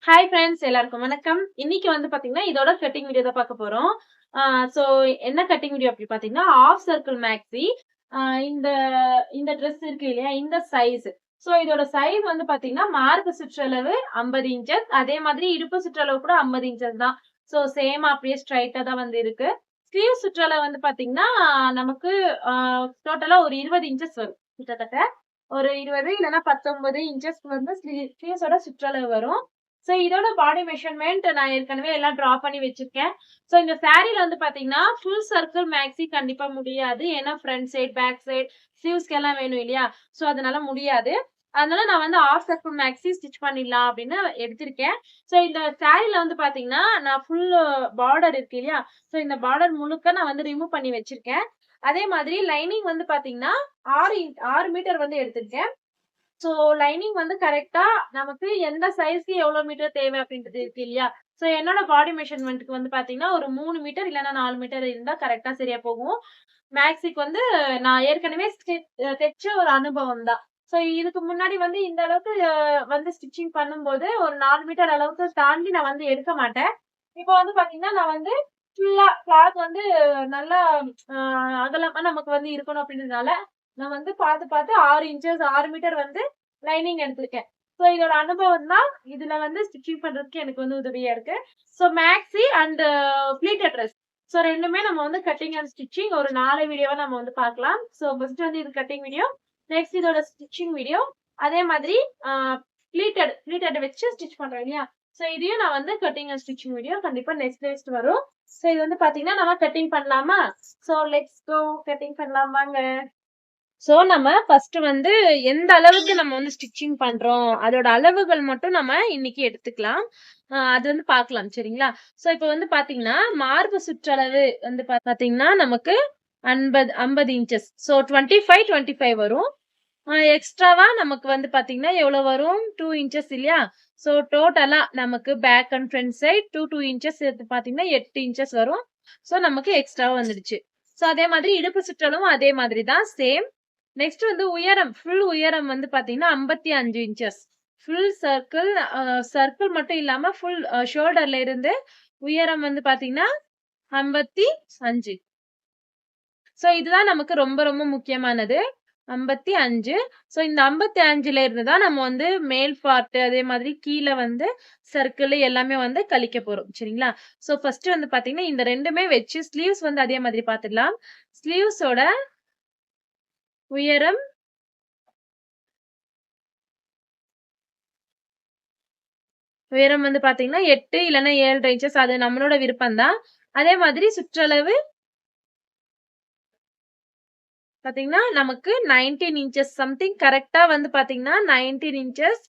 Hi friends எல்லாருக்கும் வணக்கம். இன்னைக்கு வந்து பாத்தீங்கன்னா, இதோட கட்டிங் வீடியோ தான் பார்க்க போறோம். ஆ சோ என்ன கட்டிங் வீடியோ அப்படி பாத்தீங்கன்னா, ஹாஃப் சர்க்கிள் மேக்ஸி. ஆ இந்த இந்த ட்ரெஸ் இருக்கு இல்லையா? இந்த சைஸ். சோ இதோட சைஸ் வந்து பாத்தீங்கன்னா, மார்பு சுற்றளவு 50 இன்ச்சஸ். அதே மாதிரி இடுப்பு சுற்றளவு கூட 50 இன்ச்சஸ் தான். சோ சேமா அப்படியே ஸ்ட்ரைட்டா தான் வந்து இருக்கு. ஸ்லீவ் சுற்றளவு வந்து பாத்தீங்கன்னா, நமக்கு ஆ டோட்டலா ஒரு 20 இன்ச்சஸ் வரும். கிட்டத்தட்ட ஒரு 20 இல்லன்னா 19 இன்ச்சஸ் வந்து ஸ்லீவ்ஸோட சுற்றளவு வரும். சோ இதோட பாடி மெஷர்மென்ட் நான் ஏற்கனவே எல்லாம் டிரா பண்ணி வச்சிருக்கேன். சோ இந்த சாரீல வந்து பாத்தீங்கன்னா, ஃபுல் சர்க்கிள் மேக்ஸி கண்டிப்பா முடியாது. ஏன்னா ஃப்ரண்ட் சைட், பேக் சைட் ஸ்லீவ்ஸ்க்கெல்லாம் வேணும் இல்லையா? சோ அதனால முடியாது. அதனால நான் வந்து ஹாஃப் சர்க்கிள் மேக்ஸி ஸ்டிச் பண்ணிடலாம் அப்படின்னு எடுத்திருக்கேன். சோ இந்த சாரீல வந்து பாத்தீங்கன்னா, நான் ஃபுல் பார்டர் இருக்கு இல்லையா? சோ இந்த பார்டர் முழுக்க நான் வந்து ரிமூவ் பண்ணி வச்சிருக்கேன். அதே மாதிரி லைனிங் வந்து பாத்தீங்கன்னா, 6 மீட்டர் வந்து எடுத்திருக்கேன். சோ லைனிங் வந்து கரெக்ட்டா நமக்கு எந்த சைஸ்க்கு எவ்வளோ மீட்டர் தேவை அப்படின்றது இருக்கு இல்லையா? சோ என்னோட பாடி மெஷர்மென்ட்க்கு வந்து பாத்தீங்கன்னா, ஒரு 3 மீட்டர் இல்லன்னா 4 மீட்டர் இருந்தா கரெக்ட்டா சரியா போகும். மேக்ஸிக்கு வந்து நான் ஏற்கனவே தெச்ச ஒரு அனுபவம் தான். சோ இதுக்கு முன்னாடி வந்து இந்த அளவுக்கு வந்து ஸ்டிச்சிங் பண்ணும்போது ஒரு 4 மீட்டர் அளவுக்கு தாண்டி நான் வந்து எடுக்க மாட்டேன். இப்போ வந்து பாத்தீங்கன்னா, நான் வந்து ஃபுல்லா கிளாத் வந்து நல்லா அ அகலமா நமக்கு வந்து இருக்கணும் அப்படின்றதுனால, நான் வந்து பாத்து, பாத்து 6 இன்ச்சஸ் 6 மீட்டர் வந்து லைனிங் எடுத்திருக்கேன். சோ இதோட அனுபவம் தான் இதுல வந்து ஸ்டிச்சிங் பண்றதுக்கு எனக்கு வந்து உதவியா இருக்கு. So maxi and pleated dress. So 2மே நம்ம வந்து கட்டிங் அண்ட் ஸ்டிச்சிங் ஒரு 4 வீடியோவா நம்ம வந்து பார்க்கலாம். சோ ஃபர்ஸ்ட் வந்து இது கட்டிங் வீடியோ. நெக்ஸ்ட் இதோட ஸ்டிச்சிங் வீடியோ. அதே மாதிரி அ ப்ளீட்டட் வச்சு ஸ்டிச் பண்றோம் இல்லையா? சோ இதையும் நான் வந்து கட்டிங் அண்ட் ஸ்டிச்சிங் வீடியோ கண்டிப்பா நெக்ஸ்ட் வரும். சோ இது வந்து பாத்தீங்கன்னா, நம்ம கட்டிங் பண்ணலாமா? சோ லெட்ஸ் கோ கட்டிங் பண்ணலாம் வாங்க. சோ நம்ம ஃபர்ஸ்ட் வந்து எந்த அளவுக்கு நம்ம வந்து ஸ்டிச்சிங் பண்றோம், அதோட அளவுகள் மட்டும் நம்ம இன்னைக்கு எடுத்துக்கலாம். அது வந்து பார்க்கலாம் சரிங்களா? சோ இப்ப வந்து பாத்தீங்கன்னா, மார்பு சுற்றளவு வந்து பாத்தீங்கன்னா, நமக்கு 50 இன்ச்சஸ். சோ 25, 25 வரும். எக்ஸ்ட்ராவா நமக்கு வந்து பாத்தீங்கன்னா, எவ்வளவு வரும்? 2 இன்ச்சஸ் இல்லையா? சோ டோட்டலா நமக்கு back and front side 2 inches சேர்த்து பாத்தீங்கன்னா, 8 இன்ச்சஸ் வரும். சோ நமக்கு எக்ஸ்ட்ராவா வந்துடுச்சு. சோ அதே மாதிரி இடுப்பு சுற்றளவும் அதே மாதிரி தான் சேம். நெக்ஸ்ட் வந்து உயரம், ஃபுல் உயரம் வந்து பாத்தீங்கன்னா 55 இன்ச்சஸ். ஃபுல் சர்க்கிள் சர்க்கிள் மட்டும் இல்லாம ஃபுல் ஷோல்டர்ல இருந்து உயரம் வந்து பாத்தீங்கன்னா 55. சோ இதுதான் நமக்கு ரொம்ப ரொம்ப முக்கியமானது. 55. சோ இந்த 55ல இருந்து தான் நம்ம வந்து மேல் பார்ட் அதே மாதிரி கீழ வந்து சர்க்கிள் எல்லாமே வந்து கழிக்க போறோம். சரிங்களா? சோ ஃபர்ஸ்ட் வந்து பாத்தீங்கன்னா, இந்த 2மே வச்சு ஸ்லீவ்ஸ் வந்து அதே மாதிரி பாத்துடலாம். ஸ்லீவ்ஸோட உயரம் வந்து பாத்தீங்கன்னா 8 இல்லன்னா 7 இன்ச்சஸ் அது நம்மளோட விருப்பம் தான். அதே மாதிரி சுற்றளவு பாத்தீங்கன்னா, நமக்கு 19 இன்ச்சஸ் சம்திங் கரெக்ட்டா வந்து பாத்தீங்கன்னா 19 இன்ச்சஸ்.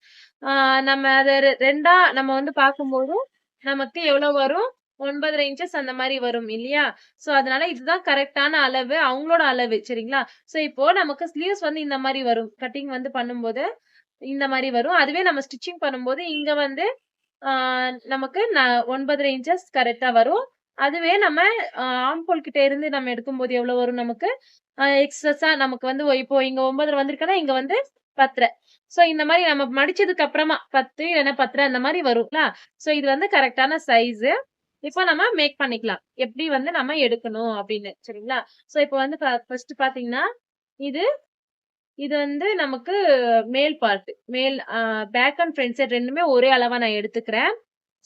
நம்ம அத 2ஆ நம்ம வந்து பாக்கும்போது, நமக்கு எவ்வளோ வரும்? 9 1/2 இன்ச்சஸ் அந்த மாரி வரும் இல்லையா? சோ அதனால இதுதான் கரெக்ட்டான அளவு. அவங்களோட அளவு சரிங்களா? சோ இப்போ நமக்கு ஸ்லீவ்ஸ் வந்து இந்த மாரி வரும். கட்டிங் வந்து பண்ணும்போது, இந்த மாரி வரும். அதுவே நம்ம ஸ்டிச்சிங் பண்ணும்போது, இங்க வந்து ஆ நமக்கு 9 1/2 இன்ச்சஸ் கரெக்ட்டா வரும். அதுவே நம்ம ஆர்ம் ஹோல் கிட்ட இருந்து நம்ம எடுக்கும்போது எவ்வளோ வரும் நமக்கு? எக்ஸஸா நமக்கு வந்து இப்போ இங்க 9 1/2 வந்திருக்குன்னா, இங்க வந்து 10 1/2. சோ இந்த மாரி நம்ம மடிச்சதுக்கு அப்புறமா 10 இல்லன்னா 10 1/2 அந்த மாரி வருங்களா? சோ இது வந்து கரெக்ட்டான சைஸு. இப்போ நம்ம மேக் பண்ணிக்கலாம். எப்படி வந்து நம்ம எடுக்கணும் அப்படின்னு. சரிங்களா? சோ இப்போ வந்து ஃபர்ஸ்ட் பார்த்தீங்கன்னா, இது இது வந்து நமக்கு மேல் part. Back and front side 2மே ஒரே அளவா நான் எடுத்துக்கிறேன்.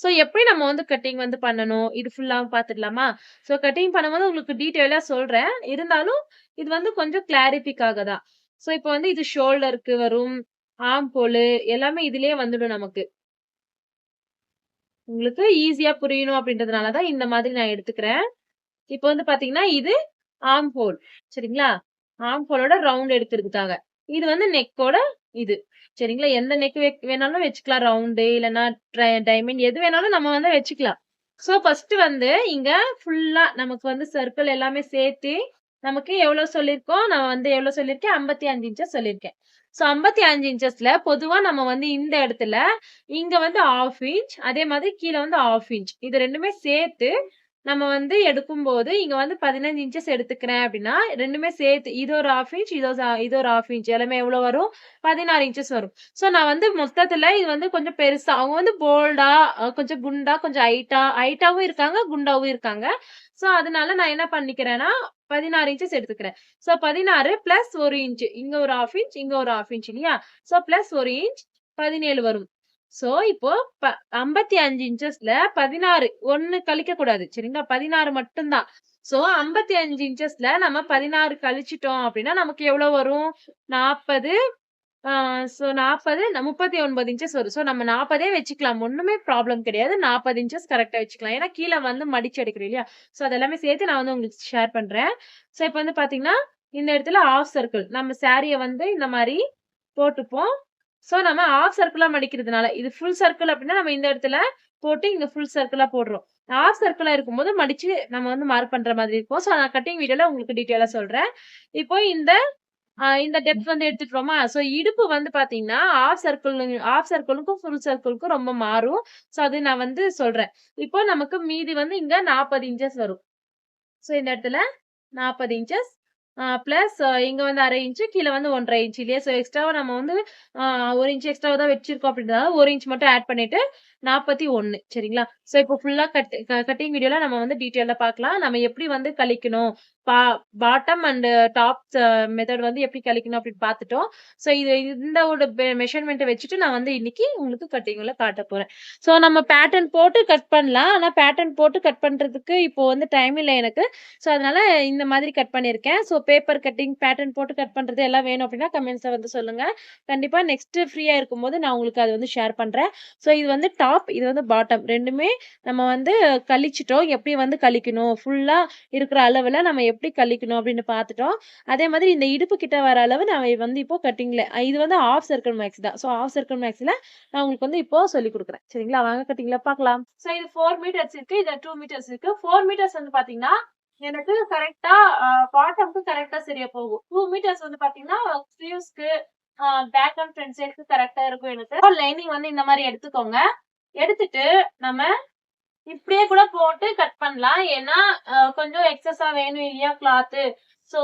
சோ எப்படி நம்ம வந்து கட்டிங் வந்து பண்ணணும்? இது ஃபுல்லா பார்த்துடலாமா? சோ கட்டிங் பண்ணும்போது உங்களுக்கு டீட்டெயிலா சொல்றேன். இருந்தாலும் இது வந்து கொஞ்சம் கிளாரிஃபிக்காக தான். சோ இப்போ வந்து இது ஷோல்டருக்கு வரும். ஆர்ம் ஹோலு எல்லாமே இதிலேயே வந்துடும் நமக்கு. உங்களுக்கு ஈஸியா புரியணும் அப்படின்றதுனால தான் இந்த மாதிரி நான் எடுத்துக்கிறேன். இப்போ வந்து பார்த்தீங்கன்னா, இது ஆர்ம் ஹோல் சரிங்களா? ஆர்ம் ஹோலோட ரவுண்ட் எடுக்கிறதுக்காக. இது வந்து நெக்கோட இது. சரிங்களா? எந்த நெக் வேணாலும் வச்சுக்கலாம். ரவுண்டு இல்லன்னா டைமண்ட் எது வேணாலும் நம்ம வந்து வச்சுக்கலாம். சோ ஃபர்ஸ்ட் வந்து இங்க ஃபுல்லா நமக்கு வந்து சர்க்கிள் எல்லாமே சேர்த்து நமக்கு எவ்வளோ சொல்லியிருக்கோம்? நான் வந்து எவ்வளோ சொல்லியிருக்கேன்? 55 இன்ச்சஸ் சொல்லியிருக்கேன். சோ 55 இன்ச்சஸ்ல பொதுவா நம்ம வந்து இந்த இடத்துல இங்க வந்து 1/2 இன்ச் அதே மாதிரி கீழ வந்து 1/2 இன்ச். இது 2மே சேர்த்து நம்ம வந்து எடுக்கும்போது இங்க வந்து 15 இன்ச்சஸ் எடுத்துக்கிறேன் அப்படின்னா, 2மே சேர்த்து இது ஒரு 1/2 இன்ச், இது ஒரு 1/2 இன்ச் எல்லாமே எவ்வளோ வரும்? 16 இன்ச்சஸ் வரும். ஸோ நான் வந்து மொத்தத்துல இது வந்து கொஞ்சம் பெருசா அவங்க வந்து போல்டா, கொஞ்சம் குண்டா, கொஞ்சம் ஹைட்டாவும் இருக்காங்க, குண்டாவும் இருக்காங்க. ஸோ அதனால நான் என்ன பண்ணிக்கிறேன்னா, 16 இன்ச்சஸ் எடுத்துக்கிறேன். So 16 plus 1 inch. இங்க ஒரு 1/2 இன்ச், இங்க ஒரு 1/2 இன்ச் இல்லையா? ஸோ பிளஸ் 1 இன்ச் 17 வரும். சோ, இப்போ 55 இன்ச்சஸ்ல 16 1 கழிக்கக் கூடாது. சரிங்களா? 16 மட்டும் தான். சோ, 55 இன்ச்சஸ்ல நம்ம 16 கழிச்சிட்டோம் அப்டின்னா, நமக்கு எவ்வளோ வரும்? 40 ஆ சோ 40 39 இன்ச்சஸ் வரும். சோ, நம்ம 40ஏ வச்சுக்கலாம். ஒண்ணுமே ப்ராப்ளம் கிடையாது. 40 இன்ச்சஸ் கரெக்ட்டா வச்சுக்கலாம். ஏன்னா, கீழ வந்து மடிச்சு எடுக்கிறோம் இல்லையா? சோ, அது எல்லாமே சேர்த்து நான் வந்து உங்களுக்கு ஷேர் பண்றேன். சோ, இப்ப வந்து பாத்தீங்கன்னா, இந்த இடத்துல ஹாஃப் சர்க்கிள். நம்ம சாரிய வந்து இந்த மாரி போட்டுப்போம். சோ, நம்ம ஹாஃப் சர்க்கிளா மடிக்கிறதுனால, இது ஃபுல் சர்க்கிள் அப்டின்னா, நம்ம இந்த இடத்துல போட்டு இங்க ஃபுல் சர்க்கிளா போடுறோம். ஹாஃப் சர்க்கிளா இருக்கும்போது மடிச்சு நம்ம வந்து மார்க் பண்ற மாதிரி இருக்கும். சோ, நான் கட்டிங் வீடியோல உங்களுக்கு டீட்டெயிலா சொல்றேன். இப்போ இந்த டெப்த் வந்து எடுத்துக்கிறோமா? சோ, இடுப்பு வந்து பாத்தீங்கன்னா, ஹாஃப் சர்க்கிளுக்கும், ஃபுல் சர்க்கிளுக்கும் ரொம்ப மாறும். சோ, அது நான் வந்து சொல்றேன். இப்போ நமக்கு மீதி வந்து இங்க 40 இன்ச்சஸ் வரும். சோ, இந்த இடத்துல 40 இன்ச்சஸ் பிளஸ் இங்க வந்து 1/2 இன்ச், கீழ வந்து 1 1/2 இன்ச் இல்லையா? சோ எக்ஸ்ட்ராவா நம்ம வந்து 1 இன்ச் எக்ஸ்ட்ராவா தான் வச்சிருக்கோம் அப்படின்றதால 1 இன்ச் மட்டும் ஆட் பண்ணிட்டு 41 சரிங்களா? சோ இப்போ ஃபுல்லா கட்டிங் வீடியோல நம்ம வந்து டீட்டெயிலா பார்க்கலாம். நம்ம எப்படி வந்து கழிக்கணும். பா பாட்டம் அண்ட் டாப் மெத்தட் வந்து எப்படி கழிக்கணும் அப்படின்னு பார்த்துட்டோம். சோ இந்த ஒரு மெஷர்மென்ட்ட வச்சுட்டு நான் வந்து இன்னைக்கு உங்களுக்கு கட்டிங்ல காட்டப் போறேன். சோ நம்ம பேட்டர்ன் போட்டு கட் பண்ணலாம். ஆனா பேட்டர்ன் போட்டு கட் பண்றதுக்கு இப்போ வந்து டைம் இல்ல எனக்கு. சோ, அதனால இந்த மாதிரி கட் பண்ணியிருக்கேன். சோ, பேப்பர் கட்டிங், பேட்டர்ன் போட்டு கட் பண்றது எல்லாம் வேணும் அப்டின்னா கமெண்ட்ஸ்ல வந்து சொல்லுங்க. கண்டிப்பா நெக்ஸ்ட் ஃப்ரீயா இருக்கும்போது நான் உங்களுக்கு அத வந்து ஷேர் பண்றேன். சோ, இது வந்து டாப், இது வந்து பாட்டம் 2மே நம்ம வந்து கழிச்சுட்டோம். எப்படி வந்து கழிக்கணும், ஃபுல்லா இருக்கிற அளவுல நம்ம எப்படி கழிக்கணும் அப்படின்னு பார்த்துட்டோம். அதே மாதிரி இந்த இடுப்பு கிட்ட வர அளவு நான் வந்து இப்போ கட்டிங்ல இது வந்து ஹாஃப் சர்க்கிள் மேக்ஸ் தான். சோ, ஹாஃப் சர்க்கிள் மேக்ஸ்ல நான் உங்களுக்கு வந்து இப்போ சொல்லிக் குடுக்குறேன். சரிங்களா? வாங்க கட்டிங்ல பார்க்கலாம். சோ, இது 4 மீட்டர்ஸ் இருக்கு. இது 2 மீட்டர்ஸ் இருக்கு. 4 மீட்டர்ஸ் வந்து பார்த்தீங்கன்னா எனக்கு கரெக்ட்டா பாட்டம்க்கு கரெக்ட்டா சரியா போகும். 2 மீட்டர்ஸ் வந்து பாத்தீங்கன்னா, ஸ்லீவ்ஸ்க்கு பேக் அண்ட் ஃப்ரண்ட் சைடுக்கு கரெக்ட்டா இருக்கும் எனக்கு. லைனிங் வந்து இந்த மாரி எடுத்துக்கோங்க. எடுத்துட்டு நம்ம இப்படியே கூட போட்டு கட் பண்ணலாம். ஏன்னா, கொஞ்சம் எக்ஸஸா வேணும் இல்லையா கிளாத்து. ஸோ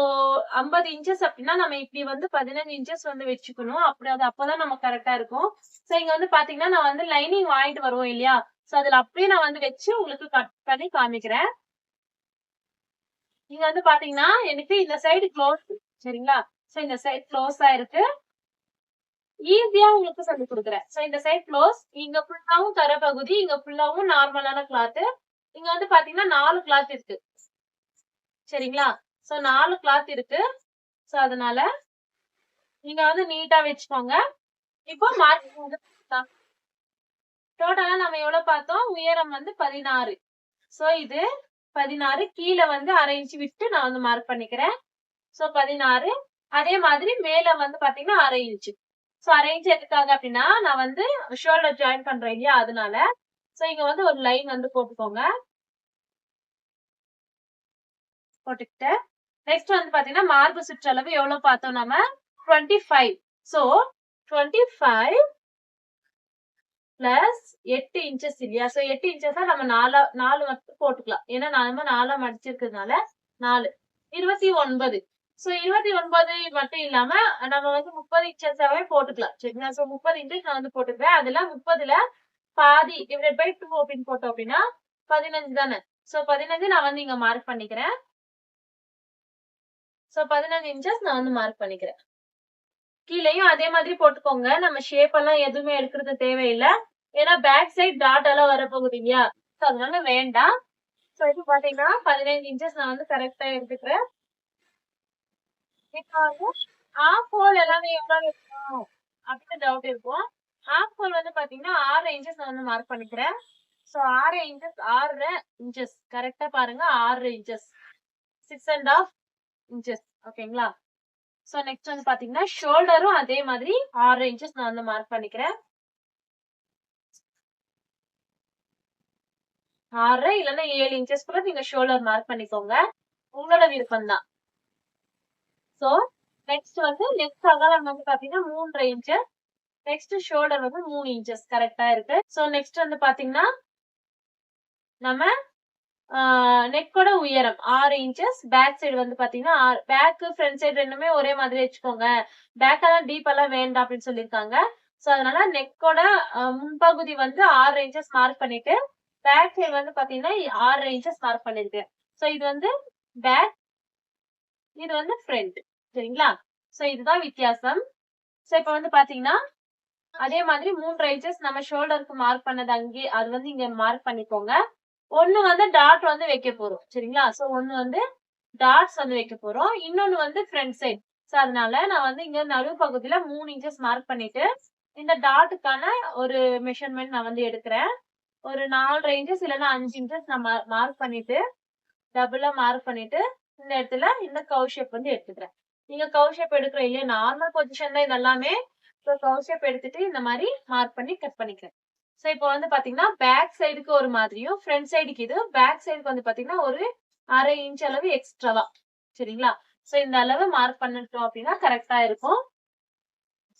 50 இன்ச்சஸ் அப்படின்னா, நம்ம இப்படி வந்து 15 இன்ச்சஸ் வந்து வச்சுக்கணும். அப்பதான் நம்ம கரெக்ட்டா இருக்கும். ஸோ இங்க வந்து பாத்தீங்கன்னா, நான் வந்து லைனிங் வாங்கிட்டு வருவோம் இல்லையா? ஸோ அதுல அப்படியே நான் வந்து வச்சு உங்களுக்கு கட் பண்ணி காமிக்கிறேன். இங்க வந்து பாத்தீங்கன்னா, எனக்கு இந்த சைடு க்ளோஸ் சரிங்களா? சோ இந்த சைடு க்ளோஸா இருக்கு. ஈஸியா உங்களுக்கு சொல்லிக் குடுக்குறேன். சோ இந்த சைடு க்ளோஸ். இங்க ஃபுல்லாவும் தர பகுதி, இங்க ஃபுல்லாவும் நார்மலான கிளாத். இங்க வந்து பாத்தீங்கன்னா 4 கிளாத் இருக்கு. சரிங்களா? சோ 4 கிளாத் இருக்கு. சோ அதனால நீங்க வந்து நீட்டா வச்சுக்கோங்க. இப்போ மார்க்கிங் வந்து டோட்டலா நம்ம எவ்வளவு பார்த்தோம்? உயரம் வந்து 16. சோ இது 16 கீழ வந்து 1/2 இன்ச் விட்டு நான் வந்து மார்க் பண்ணிக்கிறேன். சோ 16 அதே மாதிரி மேல வந்து பாத்தீங்கன்னா 1/2 இன்ச். சோ 1/2 இன்ச் எதுக்காக அப்படின்னா, நான் வந்து ஷோல்டர் ஜாயின் பண்றேன் இல்லையா? அதனால. சோ இங்க வந்து ஒரு லைன் வந்து போட்டுக்கோங்க. போட்டுக்கிட்டு நெக்ஸ்ட் வந்து பாத்தீங்கன்னா, மார்பு சுற்றளவு எவ்வளவு பார்த்தோம் நம்ம? 25. சோ 25 பிளஸ் 8 இன்ச்சஸ் இல்லையா? சோ 8 இன்ச்சஸா நம்ம 4 மட்டும் போட்டுக்கலாம். ஏன்னா நம்ம 4ஆ மடிச்சிருக்கிறதுனால 4 29. சோ 29 மட்டும் இல்லாம நம்ம வந்து 30 இன்ச்சஸாவே போட்டுக்கலாம். சரிங்களா? சோ 30 இன்ச்சஸ் நான் வந்து போட்டுக்கிறேன். அதுல 30ல பாதி டிவைடட் பை 2 அப்படின்னு போட்டோம் அப்படின்னா 15 தானே. சோ 15 நான் வந்து இங்க மார்க் பண்ணிக்கிறேன். சோ 15 இன்ச்சஸ் நான் வந்து மார்க் பண்ணிக்கிறேன். கீழயும் அதே மாதிரி போட்டுக்கோங்க. நம்ம ஷேப் எல்லாம் எதுவுமே எடுக்கிறது தேவையில்ல. ஏன்னா பேக் சைடு டாட் எல்லாம் வரப்போகுது இல்லையா? சோ அதனால வேண்டாம். சோ இது பாத்தீங்கன்னா 15 இன்ச்சஸ் நான் வந்து கரெக்ட்டா எடுத்துக்கிறேன். இப்போ வந்து ஹாஃப் ஹோல் எல்லாமே எவ்வளவு இருக்கும் அப்படின்னு டவுட் இருக்கும். ஹாஃப் ஹோல் வந்து பாத்தீங்கன்னா 6 இன்ச்சஸ் நான் வந்து மார்க் பண்ணிக்கிறேன். சோ 6 இன்ச்சஸ் கரெக்ட்டா பாருங்க 6 இன்ச்சஸ் 6 இன்ச்சஸ் ஓகேங்களா? சோ நெக்ஸ்ட் வந்து பாத்தீங்கன்னா ஷோல்டரும் அதே மாதிரி 6 இன்ச்சஸ் நான் வந்து மார்க் பண்ணிக்கிறேன். 6 இல்லன்னா 7 இன்ச்சஸ் கூட நீங்க ஷோல்டர் மார்க் பண்ணிக்கோங்க. உங்களோட விருப்பம் தான். சோ நெக்ஸ்ட் வந்து நெக்ஸ்ட் அகலம் வந்து பாத்தீங்கன்னா 3 இன்ச்சஸ். நெக்ஸ்ட் ஷோல்டர் வந்து 3 இன்ச்சஸ் கரெக்ட்டா இருக்கு. சோ நெக்ஸ்ட் வந்து பாத்தீங்கன்னா நம்ம நெக்கோட உயரம் 6 இன்ச்சஸ். பேக் சைடு வந்து பாத்தீங்கன்னா பேக் ஃப்ரண்ட் சைடு ரெண்டுமே ஒரே மாதிரி வச்சுக்கோங்க. பேக்கெல்லாம் டீப் எல்லாம் வேண்டாம் அப்படின்னு சொல்லியிருக்காங்க. சோ அதனால நெக்கோட முன்பகுதி வந்து 6 இன்ச்சஸ் மார்க் பண்ணிட்டு பேக் சைடு வந்து பாத்தீங்கன்னா 6 இன்ச்சஸ் மார்க் பண்ணிருக்கேன். சோ இது வந்து பேக், இது வந்து ஃப்ரண்ட். சரிங்களா? சோ இதுதான் வித்தியாசம். சோ இப்ப வந்து பாத்தீங்கன்னா அதே மாதிரி 3 இன்ச்சஸ் நம்ம ஷோல்டருக்கு மார்க் பண்ணது அங்கே அது வந்து இங்க மார்க் பண்ணிக்கோங்க. ஒண்ணு வந்து டாட் வந்து வைக்க போறோம். சரிங்களா? சோ ஒண்ணு வந்து டாட்ஸ் வந்து வைக்க போறோம். இன்னொன்னு வந்து ஃப்ரண்ட் சைட். சோ அதனால நான் வந்து இங்க நடு பகுதியில 3 இன்ச்சஸ் மார்க் பண்ணிட்டு, இந்த டாட்டுக்கான ஒரு மெஷர்மென்ட் நான் வந்து எடுக்கிறேன். ஒரு 4 இன்ச்சஸ் இல்லன்னா 5 இன்ச்சஸ் நான் மார்க் பண்ணிட்டு, டபுளா மார்க் பண்ணிட்டு, இந்த இடத்துல இந்த கர்வ் ஷேப் வந்து எடுத்துக்கிறேன். நீங்க கர்வ் ஷேப் எடுக்கிற இல்லையா நார்மல் பொசிஷன் தான் இது எல்லாமே. சோ கர்வ் ஷேப் எடுத்துட்டு இந்த மாரி மார்க் பண்ணி கட் பண்ணிக்கிறேன். சோ இப்போ வந்து பாத்தீங்கன்னா பேக் சைடுக்கு ஒரு மாதிரியும் ஃப்ரண்ட் சைடுக்கு இது பேக் சைடுக்கு வந்து பாத்தீங்கன்னா ஒரு 1/2 இன்ச் அளவு எக்ஸ்ட்ராவா. சரிங்களா? சோ இந்த அளவு மார்க் பண்ணிட்டோம் அப்படின்னா கரெக்டா இருக்கும்.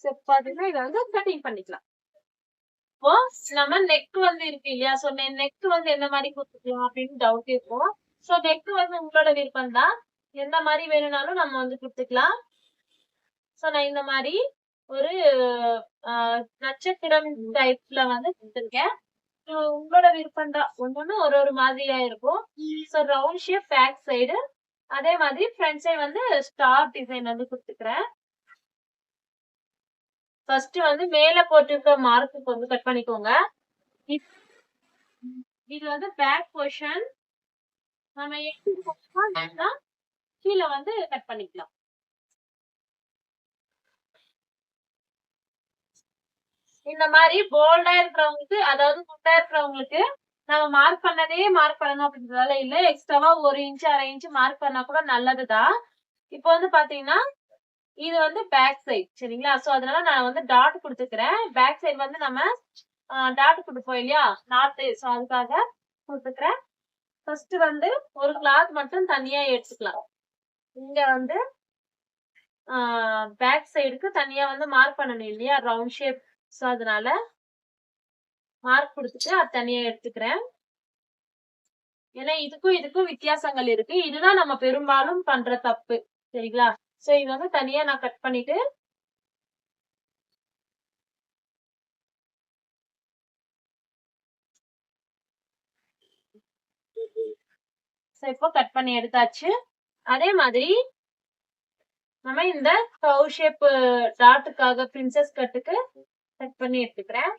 சோ பாத்தீங்கன்னா இத வந்து கட்டிங் பண்ணிக்கலாம். இப்போ நம்ம நெக் வந்து இருக்கு இல்லையா? சோ நெக் வந்து எந்த மாதிரி குடுத்துக்கலாம் அப்படின்னு டவுட் இருக்கும். சோ நெக் வந்து உங்களோட விருப்பம் தான். எந்த மாதிரி வேணும்னாலும் நம்ம வந்து குடுத்துக்கலாம். சோ நான் இந்த மாதிரி ஒரு நட்சத்திரம் டைப்ல வந்து குடுத்திருக்கேன். உங்களோட விருப்பம் தான். ஒண்ணொண்ணு ஒரு மாதிரியா இருக்கும். So round shape back side. அதே மாதிரி ஃப்ரண்ட் சைடு வந்து ஸ்டார் டிசைன் வந்து குடுத்துக்கிறேன். ஃபர்ஸ்ட் வந்து மேல போட்டிருக்க மார்க்குக்கு வந்து கட் பண்ணிக்கோங்க. இது வந்து பேக் போர்ஷன். நம்ம எப்படி கீழ வந்து கட் பண்ணிக்கலாம். இந்த மாதிரி போல்டா இருக்கிறவங்களுக்கு அதாவது குண்டா இருக்கிறவங்களுக்கு நம்ம மார்க் பண்ணதே மார்க் பண்ணணும் அப்படின்றதால இல்ல எக்ஸ்ட்ராவா 1 இன்ச் 1/2 இன்ச் மார்க் பண்ணா கூட நல்லதுதான். இப்போ வந்து பாத்தீங்கன்னா இது வந்து பேக் சைடு. சரிங்களா? சோ அதனால நான் வந்து டாட் குடுத்துக்கிறேன். பேக் சைடு வந்து நம்ம டாட் குடுப்போம் இல்லையா? நாட். சோ அதுக்காக குடுத்துக்கிறேன். ஃபர்ஸ்ட் வந்து ஒரு கிளாத் மட்டும் தனியா எடுத்துக்கலாம். இங்க வந்து பேக் சைடுக்கு தனியா வந்து மார்க் பண்ணணும் இல்லையா? Round shape. சோ அதனால மார்க் குடுத்துட்டு அது தனியா எடுத்துக்கிறேன். ஏன்னா இதுக்கும் வித்தியாசங்கள் இருக்கு. இதுதான் நம்ம பெரும்பாலும் பண்ற தப்பு. சரிங்களா? சோ இது வந்து தனியா நான் கட் பண்ணிட்டு இப்போ கட் பண்ணி எடுத்தாச்சு. அதே மாதிரி நம்ம இந்த கர்வ் ஷேப் டாட்டுக்காக பிரின்சஸ் கட்டுக்கு கட் பண்ணி எடுத்துக்கிறேன்.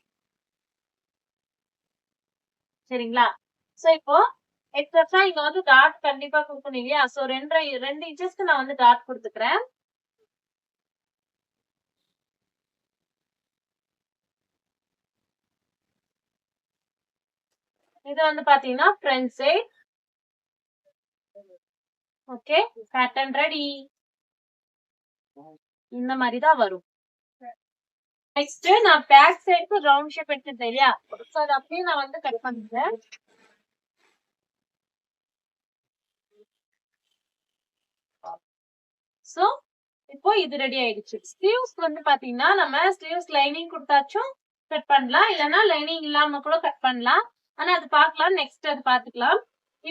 சரிங்களா? சோ இப்போ எக்ஸாக்ட்டா இங்க வந்து டாட் கண்டிப்பா குடுக்கணும் இல்லையா? சோ 2 இன்ச்சஸ்க்கு நான் வந்து டாட் குடுத்துக்கிறேன். இது வந்து பாத்தீங்கன்னா front side. Okay, pattern ready. இந்த மாதிரி தான் வரும். நெக்ஸ்ட் நான் பேக் சைடுக்கு ரவுண்ட் ஷேப் எடுத்துட்டேன் இல்லையா? சோ அத அப்படியே நான் வந்து கட் பண்றேன். சோ இப்போ இது ரெடி ஆயிடுச்சு. ஸ்லீவ்ஸ் வந்து பாத்தீங்கன்னா நம்ம ஸ்லீவ்ஸ் லைனிங் கொடுத்தாச்சும் கட் பண்ணலாம். இல்லன்னா லைனிங் இல்லாம கூட கட் பண்ணலாம். ஆனா அது பார்க்கலாம். நெக்ஸ்ட் அது பாத்துக்கலாம்.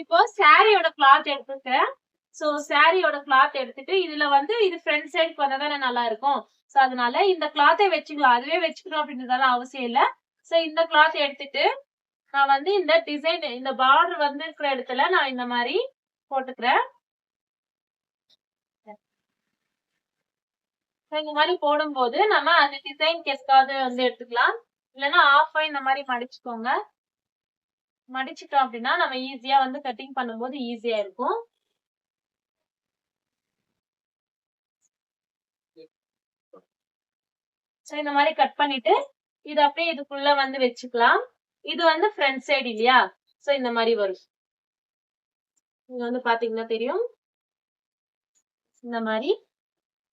இப்போ சாரியோட கிளாத் எடுத்துக்கிறேன். சோ சாரியோட கிளாத் எடுத்துட்டு இதுல வந்து இது ஃப்ரண்ட் சைடுக்கு வந்தாதானே நல்லா இருக்கும். சோ அதனால இந்த கிளாத்தை வச்சுக்கலாம். அதுவே வச்சுக்கணும் அப்படின்றதால அவசியம் இல்ல. சோ இந்த கிளாத் எடுத்துட்டு நான் வந்து இந்த டிசைன் இந்த பார்டர் வந்து இருக்கிற இடத்துல நான் இந்த மாதிரி போட்டுக்கிறேன். இந்த மாதிரி போடும்போது நம்ம அந்த டிசைன் எதுக்காவது வந்து எடுத்துக்கலாம். இல்லைன்னா ஆஃபா இந்த மாதிரி மடிச்சுக்கோங்க. மடிச்சுட்டோம் அப்படின்னா நம்ம ஈஸியா வந்து கட்டிங் பண்ணும்போது ஈஸியா இருக்கும். சோ இந்த மாதிரி கட் பண்ணிட்டு இது அப்படியே இதுக்குள்ள வந்து வச்சுக்கலாம். இது வந்து ஃப்ரண்ட் சைடு இல்லையா? சோ இந்த மாதிரி வரும். இது வந்து பாத்தீங்கன்னா தெரியும். இந்த மாதிரி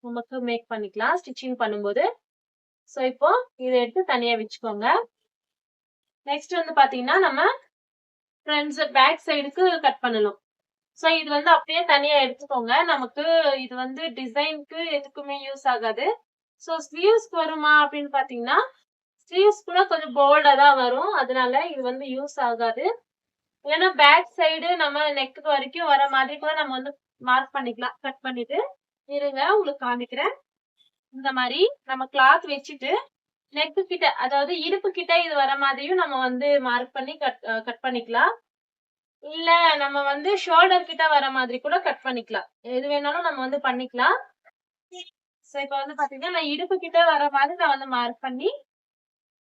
நமக்கு மேக் பண்ணிக்கலாம் ஸ்டிச்சிங் பண்ணும்போது. சோ இப்போ இதை எடுத்து தனியா வச்சுக்கோங்க. நெக்ஸ்ட் வந்து பாத்தீங்கன்னா நம்ம ஃப்ரண்ட்ஸ் பேக் சைடுக்கு கட் பண்ணணும். சோ இது வந்து அப்படியே தனியா எடுத்துக்கோங்க. நமக்கு இது வந்து டிசைனுக்கு எதுக்குமே யூஸ் ஆகாது. சோ ஸ்லீவ்ஸ்க்கு வருமா அப்படின்னு பாத்தீங்கன்னா ஸ்லீவ்ஸ் கூட கொஞ்சம் போல்டா தான் வரும். அதனால இது வந்து யூஸ் ஆகாது. ஏன்னா பேக் சைடு நம்ம நெக் வரைக்கும் வர மாதிரி கூட நம்ம வந்து மார்க் பண்ணிக்கலாம். கட் பண்ணிட்டு இருங்க உங்களுக்கு காமிக்கிறேன். இந்த மாதிரி நம்ம கிளாத் வச்சுட்டு நெக் கிட்ட, அதாவது இடுப்பு கிட்ட இது வர மாதிரியும் நம்ம வந்து மார்க் பண்ணி கட் பண்ணிக்கலாம். இல்ல நம்ம வந்து ஷோல்டர் கிட்ட வர மாதிரி கூட கட் பண்ணிக்கலாம். எது வேணாலும் நம்ம வந்து பண்ணிக்கலாம். சோ இப்ப வந்து பாத்தீங்கன்னா நான் இடுப்பு கிட்ட வர மாதிரி நான் வந்து மார்க் பண்ணி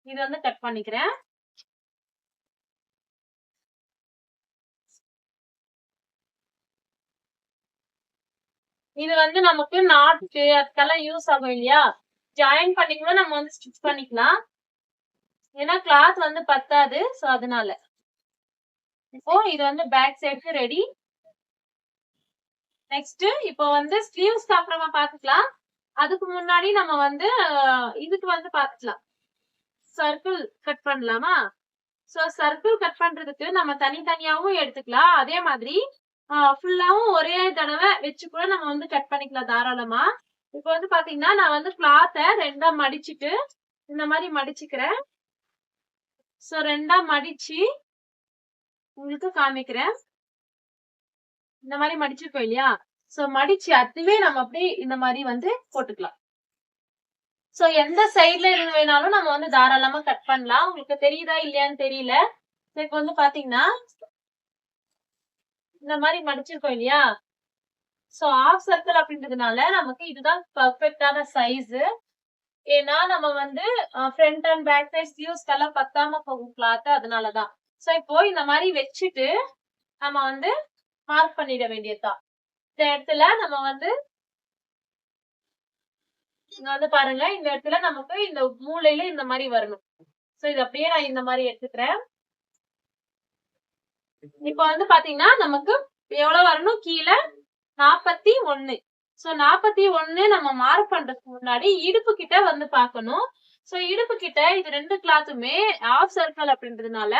இது வந்து கட் பண்ணிக்கிறேன். இது வந்து நமக்கு நாட்க்கு அதுக்கெல்லாம் யூஸ் ஆகும் இல்லையா? ஜாயின் பண்ணி கூட நம்ம வந்து ஸ்டிச் பண்ணிக்கலாம். ஏன்னா கிளாத் வந்து பத்தாது. சோ அதனால. இப்போ இது வந்து பேக் சைடுக்கு ரெடி. நெக்ஸ்ட் இப்போ வந்து ஸ்லீவ்ஸ்க்கு அப்புறமா பாத்துக்கலாம். அதுக்கு முன்னாடி நம்ம வந்து இதுக்கு வந்து பாத்துக்கலாம். சர்க்கிள் கட் பண்ணலாமா? சோ சர்க்கிள் கட் பண்றதுக்கு நம்ம தனித்தனியாவும் எடுத்துக்கலாம். அதே மாதிரி ஃபுல்லாவும் ஒரே தடவை வச்சு கூட நம்ம வந்து கட் பண்ணிக்கலாம் தாராளமா. இப்போ வந்து பாத்தீங்கன்னா நான் வந்து கிளாத்த 2ஆ மடிச்சிட்டு இந்த மாதிரி மடிச்சுக்கிறேன். சோ 2ஆ மடிச்சு உங்களுக்கு காமிக்கிறேன். இந்த மாதிரி மடிச்சிருக்கோம் இல்லையா? சோ மடிச்சு அதுவே நம்ம அப்படியே இந்த மாதிரி வந்து போட்டுக்கலாம். சோ எந்த சைடுல இருந்து வேணாலும் நம்ம வந்து தாராளமா கட் பண்ணலாம். உங்களுக்கு தெரியுதா இல்லையான்னு தெரியல. இப்போ வந்து பாத்தீங்கன்னா இந்த மாதிரி மடிச்சிருக்கோம் இல்லையா? சோ ஹாஃப் சர்க்கிள் அப்படின்றதுனால நமக்கு இதுதான் பெர்ஃபெக்ட்டான சைஸ். ஏன்னா நம்ம வந்து front and back side sleeves எல்லாம் பத்தாம போகும் கிளாத், அதனாலதான். சோ இப்போ இந்த மாதிரி வச்சுட்டு நம்ம வந்து மார்க் பண்ணிட வேண்டியதுதான். இந்த இடத்துல நம்ம வந்து இங்க வந்து பாருங்க, இந்த இடத்துல நமக்கு இந்த மூலையில இந்த மாதிரி வரணும். சோ இது அப்படியே நான் இந்த மாதிரி எடுத்துக்கிறேன். இப்ப வந்து பாத்தீங்கன்னா நமக்கு எவ்வளவு வரணும்? கீழே 41. சோ 41 நம்ம மார்க் பண்றதுக்கு முன்னாடி இடுப்பு கிட்ட வந்து பாக்கணும். சோ இடுப்பு கிட்ட இது 2 கிளாத்துமே ஹாஃப் சர்க்கிள் அப்படின்றதுனால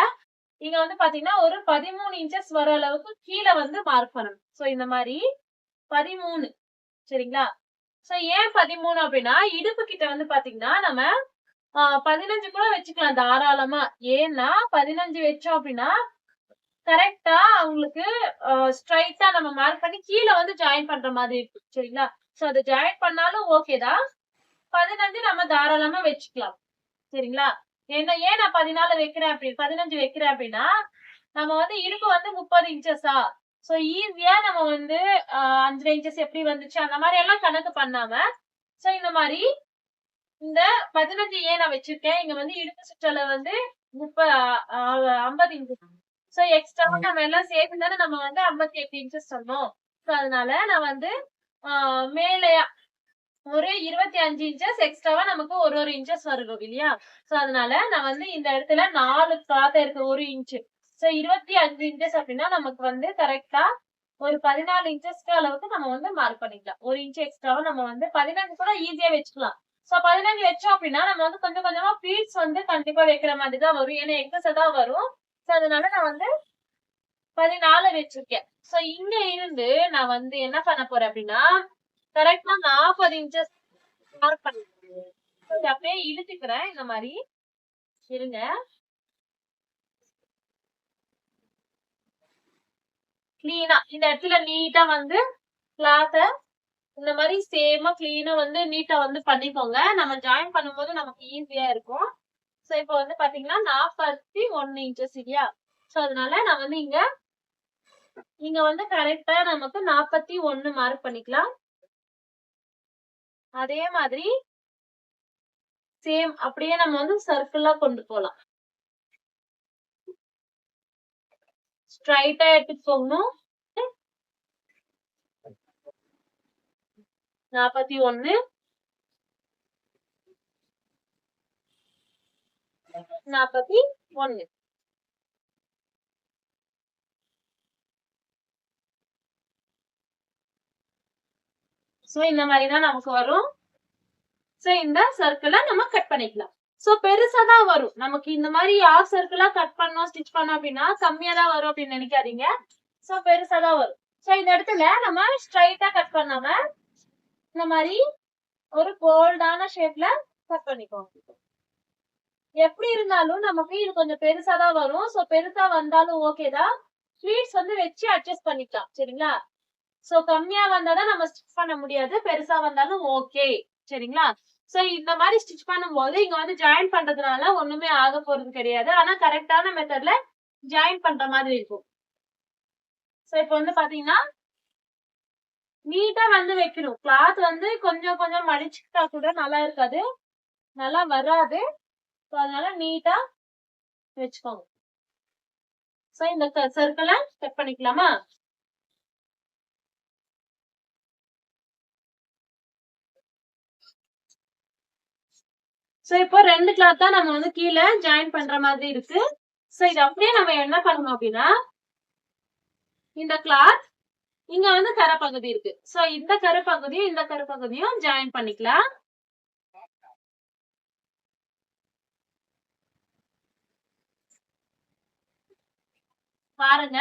இங்க வந்து பாத்தீங்கன்னா ஒரு 13 இன்ச்சஸ் வர அளவுக்கு கீழே வந்து மார்க் பண்ணணும். சோ இந்த மாதிரி 13. சரிங்களா? சோ ஏன் 13 அப்படின்னா இடுப்பு கிட்ட வந்து பாத்தீங்கன்னா நம்ம 15 கூட வச்சுக்கலாம் தாராளமா. ஏன்னா 15 வச்சோம் அப்படின்னா கரெக்டா அவங்களுக்கு ஸ்ட்ரைட்டா நம்ம மார்க் பண்ணி கீழே வந்து ஜாயின் பண்ற மாதிரி இருக்கு. சரிங்களா? சோ அதை ஜாயின் பண்ணாலும் ஓகே தான். 15 நம்ம தாராளமா வச்சுக்கலாம். சரிங்களா? ஏன் நான் 14 வைக்கிறேன் 15 வைக்கிறேன் அப்படின்னா நம்ம வந்து இடுப்பு வந்து 30 இன்ச்சஸா, சோ ஈஸியா நம்ம வந்து 5 இன்ச்சஸ் எப்படி வந்துச்சு அந்த மாதிரி எல்லாம் கணக்கு பண்ணாம, சோ இந்த மாதிரி இந்த 15 ஏன் நான் வச்சிருக்கேன், இங்க வந்து இடுப்பு சுற்றளவு வந்து 50 இன்ச்சஸ். சோ எக்ஸ்ட்ராவா நம்ம எல்லாம் சேர்த்து தானே நம்ம வந்து 58 இன்ச்சஸ் சொன்னோம். சோ அதனால நான் வந்து மேலையா ஒரு 25 இன்ச்சஸ் எக்ஸ்ட்ராவா நமக்கு ஒரு இன்ச்சஸ் வரும் இல்லையா? சோ அதனால நான் வந்து இந்த இடத்துல 4 கிளாத் இருக்கு 1 இன்ச். சோ 25 இன்ச்சஸ் அப்படின்னா நமக்கு வந்து கரெக்டா ஒரு 14 இன்ச்சஸ்க்கு அளவுக்கு நம்ம வந்து மார்க் பண்ணிக்கலாம். 1 இன்ச் எக்ஸ்ட்ராவா நம்ம வந்து 15 கூட ஈஸியா வச்சுக்கலாம். சோ 15 வச்சோம் அப்படின்னா நம்ம வந்து கொஞ்சம் கொஞ்சமா பீட்ஸ் வந்து கண்டிப்பா வைக்கிற மாதிரி தான் வரும். ஏன்னா எக்ஸஸா தான் வரும். சோ அதனால நான் வந்து 14 வச்சிருக்கேன். சோ இங்க இருந்து நான் வந்து என்ன பண்ண போறேன் அப்படின்னா கரெக்டா 40 இன்ச்சஸ் மார்க் பண்ணிக்கிறேன். இத அப்படியே இழுத்துக்கிறேன் இந்த மாதிரி. இருங்க. கிளீனா இந்த இடத்துல நீட்டா வந்து கிளாத்த இந்த மாதிரி சேமா கிளீனா வந்து நீட்டா வந்து பண்ணிக்கோங்க. நம்ம ஜாயின் பண்ணும்போது நமக்கு ஈஸியா இருக்கும். சோ இப்போ வந்து பாத்தீங்கன்னா 41 இன்ச்சஸ் இல்லையா? சோ அதனால நான் வந்து இங்க வந்து கரெக்டா நமக்கு 41 மார்க் பண்ணிக்கலாம். அதே மாதிரி சேம் அப்படியே நம்ம வந்து சர்க்கிளா கொண்டு போலாம். ஸ்ட்ரைட்டா எடுத்துட்டு போகணும். 41 41. சோ இந்த மாதிரி தான் நமக்கு வரும். சோ இந்த சர்க்கிள நம்ம கட் பண்ணிக்கலாம். சோ பெருசா தான் வரும். நமக்கு இந்த மாதிரி ஹாஃப் சர்க்கிளா கட் பண்ணோம் ஸ்டிச் பண்ணோம் அப்படின்னா கம்மியா தான் வரும் அப்படின்னு நினைக்காதீங்க. சோ பெருசா தான் வரும். சோ இந்த இடத்துல நம்ம ஸ்ட்ரைட்டா கட் பண்ணாம இந்த மாதிரி ஒரு கோல்டான ஷேப்ல கட் பண்ணிக்கோங்க. எப்படி இருந்தாலும் நமக்கு இது கொஞ்சம் பெருசா தான் வரும். சோ பெருசா வந்தாலும் ஓகே தான். ஃபிளீட்ஸ் வந்து வச்சு அட்ஜஸ்ட் பண்ணிக்கலாம். சரிங்களா? சோ கம்மியா வந்தாதான் நம்ம ஸ்டிச் பண்ண முடியாது. பெருசா வந்தாலும் ஓகே. சரிங்களா? சோ இந்த மாதிரி ஸ்டிச் பண்ணும்போது இங்க வந்து ஜாயின் பண்றதுனால ஒண்ணுமே ஆக போறது கிடையாது. ஆனா கரெக்டான மெத்தட்ல ஜாயின் பண்ற மாதிரி இருக்கும். சோ இப்ப வந்து பாத்தீங்கன்னா நீட்டா வந்து வைக்கணும். கிளாத் வந்து கொஞ்சம் கொஞ்சம் மடிச்சுக்கிட்டா கூட நல்லா இருக்காது. நல்லா வராது. சோ அதனால நீட்டா வச்சுக்கோங்க. சோ இந்த சர்க்கிள கட் பண்ணிக்கலாமா? சோ இப்போ 2 கிளாத் தான் நம்ம வந்து கீழ ஜாயின் பண்ற மாதிரி இருக்கு. சோ இது அப்படியே நம்ம என்ன பண்ணணும் அப்படின்னா, இந்த கிளாத் இங்க வந்து கரை பகுதி இருக்கு. சோ இந்த கரை பகுதியும் இந்த கரை பகுதியும் ஜாயின் பண்ணிக்கலாம். பாருங்க.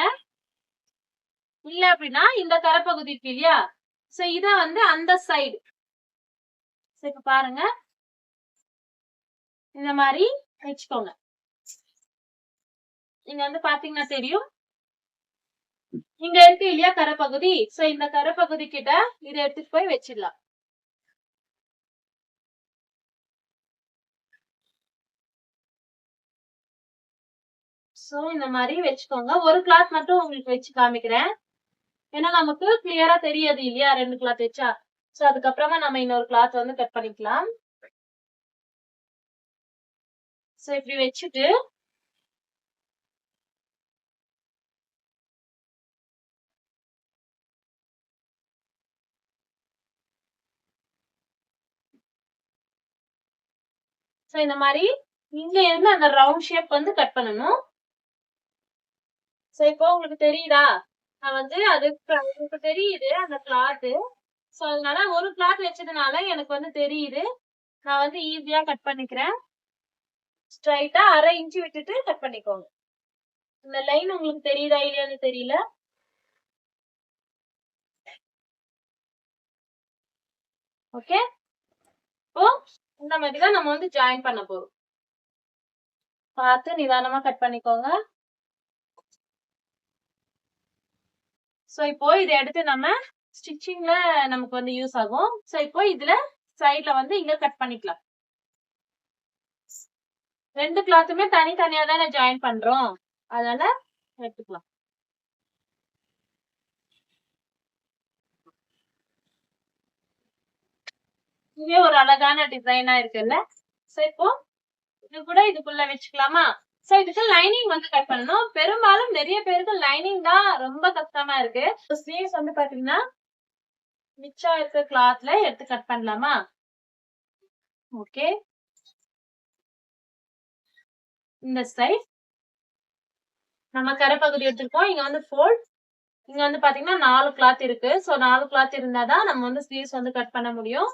இல்ல அப்படின்னா இந்த கரை பகுதி இருக்கு இல்லையா? சோ இத வந்து அந்த சைடு. சோ இப்ப பாருங்க. இந்த மாதிரி வச்சுக்கோங்க. இங்க வந்து பாத்தீங்கன்னா தெரியும். இங்க இருக்கு இல்லையா கரை பகுதி? சோ இந்த கரை பகுதி கிட்ட இதை எடுத்துட்டு போய் வச்சிடலாம். சோ இந்த மாதிரி வச்சுக்கோங்க. ஒரு கிளாத் மட்டும் உங்களுக்கு வச்சு காமிக்கிறேன். ஏன்னா நமக்கு கிளியரா தெரியாது இல்லையா 2 கிளாத் வச்சா. சோ அதுக்கப்புறமா நம்ம இன்னொரு கிளாத் வந்து கட் பண்ணிக்கலாம். சோ இப்படி வச்சுட்டு சோ இந்த மாதிரி இங்க இருந்து அந்த ரவுண்ட் ஷேப் வந்து கட் பண்ணணும். சோ இப்போ உங்களுக்கு தெரியுதா? நான் வந்து உங்களுக்கு தெரியுது அந்த கிளாத். சோ அதனால ஒரு கிளாத் வச்சதுனால எனக்கு வந்து தெரியுது. நான் வந்து ஈஸியா கட் பண்ணிக்கிறேன். ஸ்ட்ரைட்டா 1/2 இன்ச் விட்டுட்டு கட் பண்ணிக்கோங்க. இந்த லைன் உங்களுக்கு தெரியுதா இல்லையான்னு தெரியல. ஓகே. இப்போ இந்த மாதிரி தான் நம்ம வந்து ஜாயின் பண்ண போறோம். பார்த்து நிதானமா கட் பண்ணிக்கோங்க. சோ இப்போ இதை எடுத்து நம்ம ஸ்டிச்சிங்ல நமக்கு வந்து யூஸ் ஆகும். சோ இப்போ இதுல சைடுல வந்து இங்க கட் பண்ணிக்கலாம். 2 கிளாத்துமே தனித்தனியா தானே ஜாயின் பண்றோம். அதனால எடுத்துக்கலாம். இதுவே ஒரு அழகான டிசைனா இருக்குல்ல. சோ இப்போ இது கூட இதுக்குள்ள வச்சுக்கலாமா? சோ இதுக்கு லைனிங் வந்து கட் பண்ணணும். பெரும்பாலும் நிறைய பேருக்கு லைனிங் தான் ரொம்ப கஷ்டமா இருக்கு. ஸ்லீவ்ஸ் வந்து பாத்தீங்கன்னா மிச்சம் இருக்க கிளாத்ல எடுத்து கட் பண்ணலாமா? ஓகே. இந்த சைட் நம்ம கரை பகுதி எடுத்திருக்கோம். இங்க வந்து ஃபோல்ட். இங்க வந்து பாத்தீங்கன்னா 4 கிளாத் இருக்கு. சோ 4 கிளாத் இருந்தாதான் நம்ம வந்து ஸ்லீவ்ஸ் வந்து கட் பண்ண முடியும்.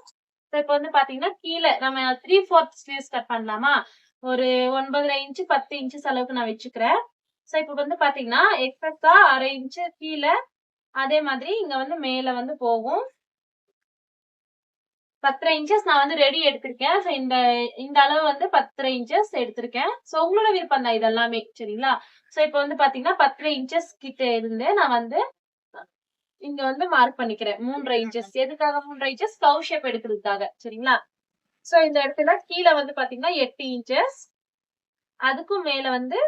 சோ இப்போ வந்து பாத்தீங்கன்னா கீழ நம்ம 3/4 ஸ்லீவ்ஸ் கட் பண்ணலாமா? ஒரு 9.5 இன்ச் 10 இன்ச்சஸ் அளவுக்கு நான் வச்சுக்கிறேன். சோ இப்போ வந்து பாத்தீங்கன்னா எக்ஸஸா 1/2 இன்ச் கீழ அதே மாதிரி இங்க வந்து மேல வந்து போகும். 10.5 இன்ச்சஸ் நான் வந்து ரெடி எடுத்திருக்கேன். சோ இந்த இந்த அளவு வந்து 10.5 இன்ச்சஸ் எடுத்திருக்கேன். சோ உங்களோட விருப்பம் தான் இதெல்லாமே. சரிங்களா? சோ இப்போ வந்து பாத்தீங்கன்னா 10.5 இன்ச்சஸ் கிட்ட இருந்து நான் வந்து இங்க வந்து மார்க் பண்ணிக்கிறேன். 3.5 இன்ச்சஸ். எதுக்காக 3.5 இன்ச்சஸ்? கர்வ் ஷேப் எடுக்கிறதுக்காக. சரிங்களா? சோ இந்த இடத்துல கீழ வந்து பாத்தீங்கன்னா 8 இன்ச்சஸ். அதுக்கும் மேல வந்து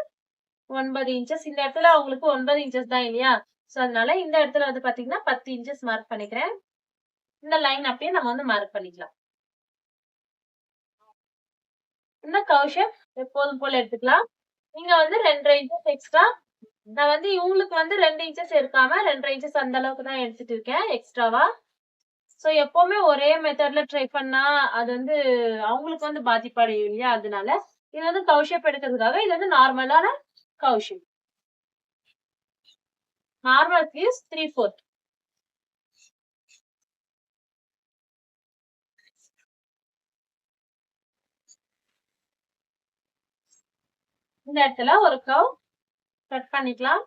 9 இன்ச்சஸ். இந்த இடத்துல உங்களுக்கு 9 இன்ச்சஸ் தான் இல்லையா? சோ அதனால இந்த இடத்துல வந்து பாத்தீங்கன்னா 10 இன்ச்சஸ் மார்க் பண்ணிக்கிறேன். இந்த லைன் அப்படியே நம்ம வந்து மார்க் பண்ணிக்கலாம். இந்த கர்வ் ஷேப் எப்போதும் போல எடுத்துக்கலாம். நீங்க வந்து 2.5 இன்ச்சஸ் எக்ஸ்ட்ரா நான் வந்து இவங்களுக்கு வந்து 2 இன்ச்சஸ் எடுக்காம 2.5 இன்ச்சஸ் அந்த அளவுக்கு தான் எடுத்துட்டு இருக்கேன் எக்ஸ்ட்ராவா. சோ எப்பவுமே ஒரே மெத்தட்ல ட்ரை பண்ணா அது வந்து அவங்களுக்கு வந்து பாதிப்படையும் இல்லையா? அதனால இது வந்து கர்வ் ஷேப் எடுக்கிறதுக்காக இது வந்து நார்மலான கர்வ் ஷேப். Normal sleeves 3/4. இந்த இடத்துல ஒரு கர்வ் கட் பண்ணிக்கலாம்.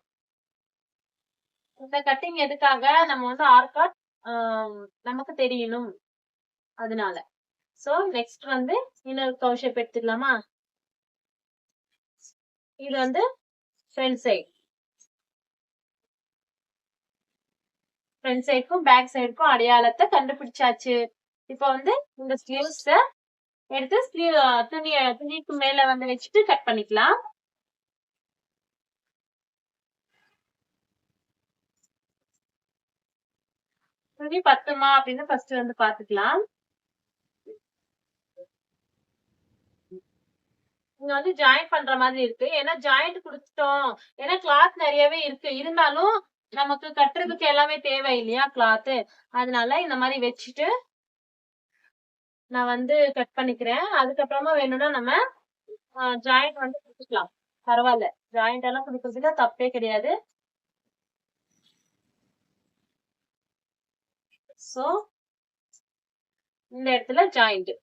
இந்த கட்டிங் எதுக்காக? நம்ம வந்து ஆர்காட் நமக்கு தெரியணும். அதனால. சோ நெக்ஸ்ட் வந்து இன்னொரு கர்வ் ஷேப் எடுத்துக்கலாமா? இது வந்து ஃப்ரண்ட் சைடு. ஃப்ரண்ட் சைடுக்கும் பேக் சைடுக்கும் அடையாளத்தை கண்டுபிடிச்சாச்சு. இப்போ வந்து இந்த ஸ்லீவ்ஸ் எடுத்து துணிக்கு மேல வந்து வச்சுட்டு கட் பண்ணிக்கலாம். துணி பத்துமா அப்படின்னு ஃபர்ஸ்ட் வந்து பாத்துக்கலாம். இங்க வந்து ஜாயின் பண்ற மாதிரி இருக்கு. ஏன்னா ஜாயிண்ட் குடுத்துட்டோம். ஏன்னா கிளாத் நிறையவே இருக்கு. இருந்தாலும் நமக்கு கட்டுறதுக்கு எல்லாமே தேவை இல்லையா கிளாத். அதனால இந்த மாதிரி வச்சுட்டு நான் வந்து கட் பண்ணிக்கிறேன். அதுக்கப்புறமா வேணும்னா நம்ம ஜாயிண்ட் வந்து குடுத்துக்கலாம். பரவாயில்ல. ஜாயிண்ட் எல்லாம் குடுக்கறதுல தப்பே கிடையாது. சோ இந்த இடத்துல ஜாயிண்ட்.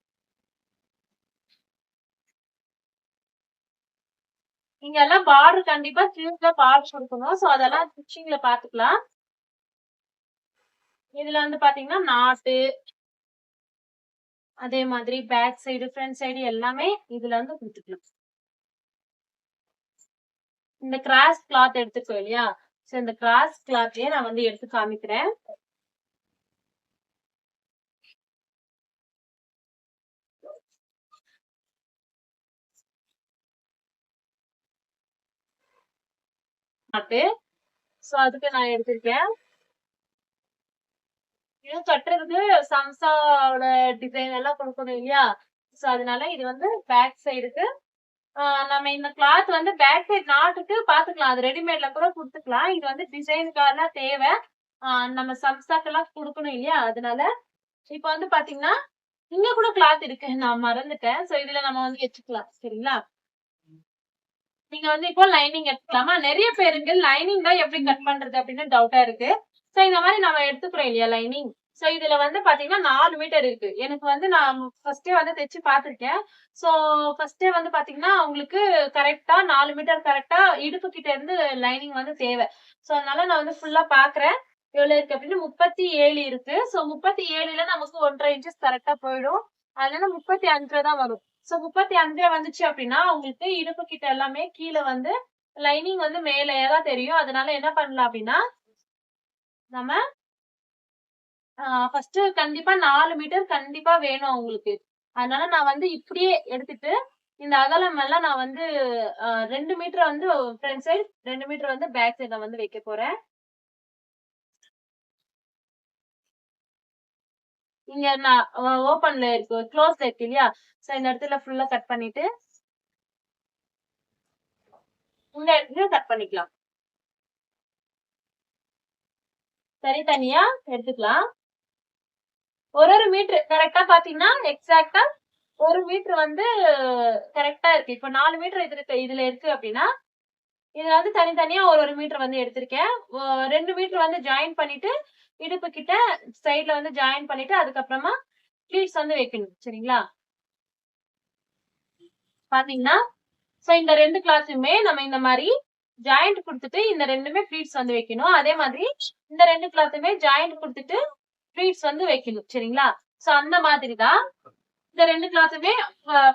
இங்க எல்லாம் பார்டர் கண்டிப்பா ஸ்லீவ்ஸ்ல பார்டர் கொடுக்கணும். சோ அதெல்லாம் ஸ்டிச்சிங்ல பாத்துக்கலாம். இதுல வந்து பாத்தீங்கன்னா நாட்டு, அதே மாதிரி பேக் சைடு ஃப்ரண்ட் சைடு எல்லாமே இதுல வந்து கொடுத்துக்கலாம். இந்த கிராஸ் கிளாத் எடுத்துக்கோ இல்லையா, சோ இந்த கிராஸ் கிளாத்லயே நான் வந்து எடுத்து காமிக்கிறேன். சோ அதுக்கு நான் எடுத்திருக்கேன். இது கட்டுறதுக்கு சம்சாவோட டிசைன் எல்லாம் கொடுக்கணும் இல்லையா, சோ அதனால இது வந்து பேக் சைடுக்கு நம்ம இந்த கிளாத் வந்து பேக் சைடு நாட்டுக்கு பாத்துக்கலாம். அது ரெடிமேட்ல கூட குடுத்துக்கலாம். இது வந்து டிசைனுக்காக தேவை. நம்ம சம்சாக்கெல்லாம் கொடுக்கணும் இல்லையா, அதனால இப்ப வந்து பாத்தீங்கன்னா இங்க கூட கிளாத் இருக்கு, நான் மறந்துட்டேன். சோ இதுல நம்ம வந்து வச்சுக்கலாம். சரிங்களா, நீங்க வந்து இப்போ லைனிங் எடுத்துக்கலாமா? நிறைய பேருக்கு லைனிங் தான் எப்படி கட் பண்றது அப்படின்னு டவுட்டா இருக்கு. சோ இந்த மாதிரி நம்ம எடுத்துக்கிறோம் இல்லையா லைனிங். சோ இதுல வந்து பாத்தீங்கன்னா 4 மீட்டர் இருக்கு. எனக்கு வந்து நான் ஃபர்ஸ்டே வந்து தைச்சு பாத்திருக்கேன். சோ ஃபர்ஸ்டே வந்து பாத்தீங்கன்னா உங்களுக்கு கரெக்டா 4 மீட்டர் கரெக்டா இடுப்பு கிட்ட இருந்து லைனிங் வந்து தேவை. சோ அதனால நான் வந்து ஃபுல்லா பாக்குறேன் எவ்வளவு இருக்கு அப்படின்னு. 37 இருக்கு. சோ 37ல நமக்கு 1.5 இன்ச்சஸ் கரெக்டா போயிடும். அதனால 35 தான் வரும். சோ 35 வந்துச்சு அப்படின்னா உங்களுக்கு இடுப்பு கிட்ட எல்லாமே கீழே வந்து லைனிங் வந்து மேலேயே தான் தெரியும். அதனால என்ன பண்ணலாம் அப்படின்னா நம்ம ஃபர்ஸ்ட் கண்டிப்பா 4 மீட்டர் கண்டிப்பா வேணும் உங்களுக்கு. அதனால நான் வந்து இப்படியே எடுத்துட்டு இந்த அகலம் எல்லாம் நான் வந்து 2 மீட்டர் வந்து ஃப்ரண்ட் சைடு, 2 மீட்டர் வந்து பேக் சைடு நான் வந்து வைக்க போறேன். இங்க நான் ஓபன்ல இருக்கு, க்ளோஸ்ல இருக்கு இல்லையா, சோ இந்த இடத்துல ஃபுல்லா கட் பண்ணிட்டு இந்த இடத்துல கட் பண்ணிக்கலாம். தனித்தனியா எடுத்துக்கலாம். ஒரு மீட்டர் கரெக்டா பாத்தீங்கன்னா எக்ஸாக்டா 1 மீட்டர் வந்து கரெக்டா இருக்கு. இப்ப 4 மீட்டர் இதுல இருக்கு அப்படின்னா இதுல வந்து தனித்தனியா ஒரு மீட்டர் வந்து எடுத்திருக்கேன். 2 மீட்டர் வந்து ஜாயின் பண்ணிட்டு இடுப்பு கிட்ட சைட்ல வந்து ஜாயின் பண்ணிட்டு அதுக்கப்புறமா ப்ளீட்ஸ் வந்து வைக்கணும். சரிங்களா, பாத்தீங்கன்னா சோ இந்த 2 கிளாஸுமே நம்ம இந்த மாதிரி ஜாயிண்ட் கொடுத்துட்டு இந்த ரெண்டுமே ப்ளீட்ஸ் வந்து வைக்கணும். அதே மாதிரி இந்த 2 கிளாத்துமே ஜாயிண்ட் கொடுத்துட்டு ப்ளீட்ஸ் வந்து வைக்கணும். சரிங்களா, சோ அந்த மாதிரி தான் இந்த 2 கிளாத்துமே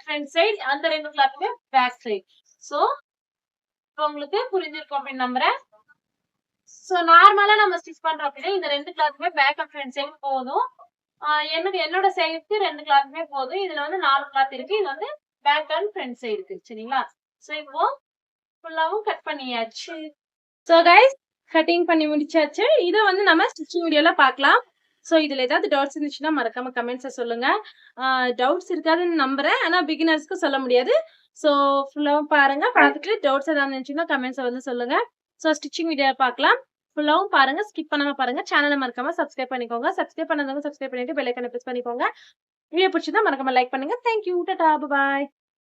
ஃப்ரண்ட் சைடு, அந்த 2 கிளாத்துமே பேக் சைடு. சோ உங்களுக்கு புரிஞ்சிருக்கும் அப்படின்னு நம்புறேன். சோ நார்மலா நம்ம ஸ்டிச் பண்றோம் அப்படின்னா இந்த 2 கிளாத்துமே பேக் அண்ட் ஃப்ரண்ட் சைடு போதும். என்னோட சைடுக்கு 2 கிளாத்துமே போதும். இதுல வந்து 4 கிளாத் இருக்கு. இது வந்து பேக் அண்ட் ஃப்ரண்ட் சைடு இருக்கு. சரிங்களா, சோ இப்போ ஃபுல்லாவும் கட் பண்ணியாச்சு. சோ கைஸ், கட்டிங் பண்ணி முடிச்சாச்சு. இதை வந்து நம்ம ஸ்டிச்சிங் வீடியோல பார்க்கலாம். சோ இதுல ஏதாவது டவுட்ஸ் இருந்துச்சுன்னா மறக்காம கமெண்ட்ஸை சொல்லுங்க. டவுட்ஸ் இருக்காதுன்னு நம்புறேன், ஆனா பிகினர்ஸ்க்கு சொல்ல முடியாது. சோ ஃபுல்லாவும் பாருங்க. பார்த்துட்டு டவுட்ஸ் ஏதாவது இருந்துச்சுன்னா கமெண்ட்ஸை வந்து சொல்லுங்க. சோ ஸ்டிச்சிங் வீடியோ பார்க்கலாம். ஃபுல்லாவும் பாருங்க, ஸ்கிப் பண்ணாம பாருங்க. சேனலை மறக்காம சப்ஸ்கிரைப் பண்ணிக்கோங்க. சப்ஸ்கிரைப் பண்ணாதவங்க சப்ஸ்கிரைப் பண்ணிட்டு பெல் ஐகானை பிரஸ் பண்ணிக்கோங்க. வீடியோ பிடிச்சதா மறக்காம லைக் பண்ணுங்க. தேங்க்யூ, டாடா, பாய்.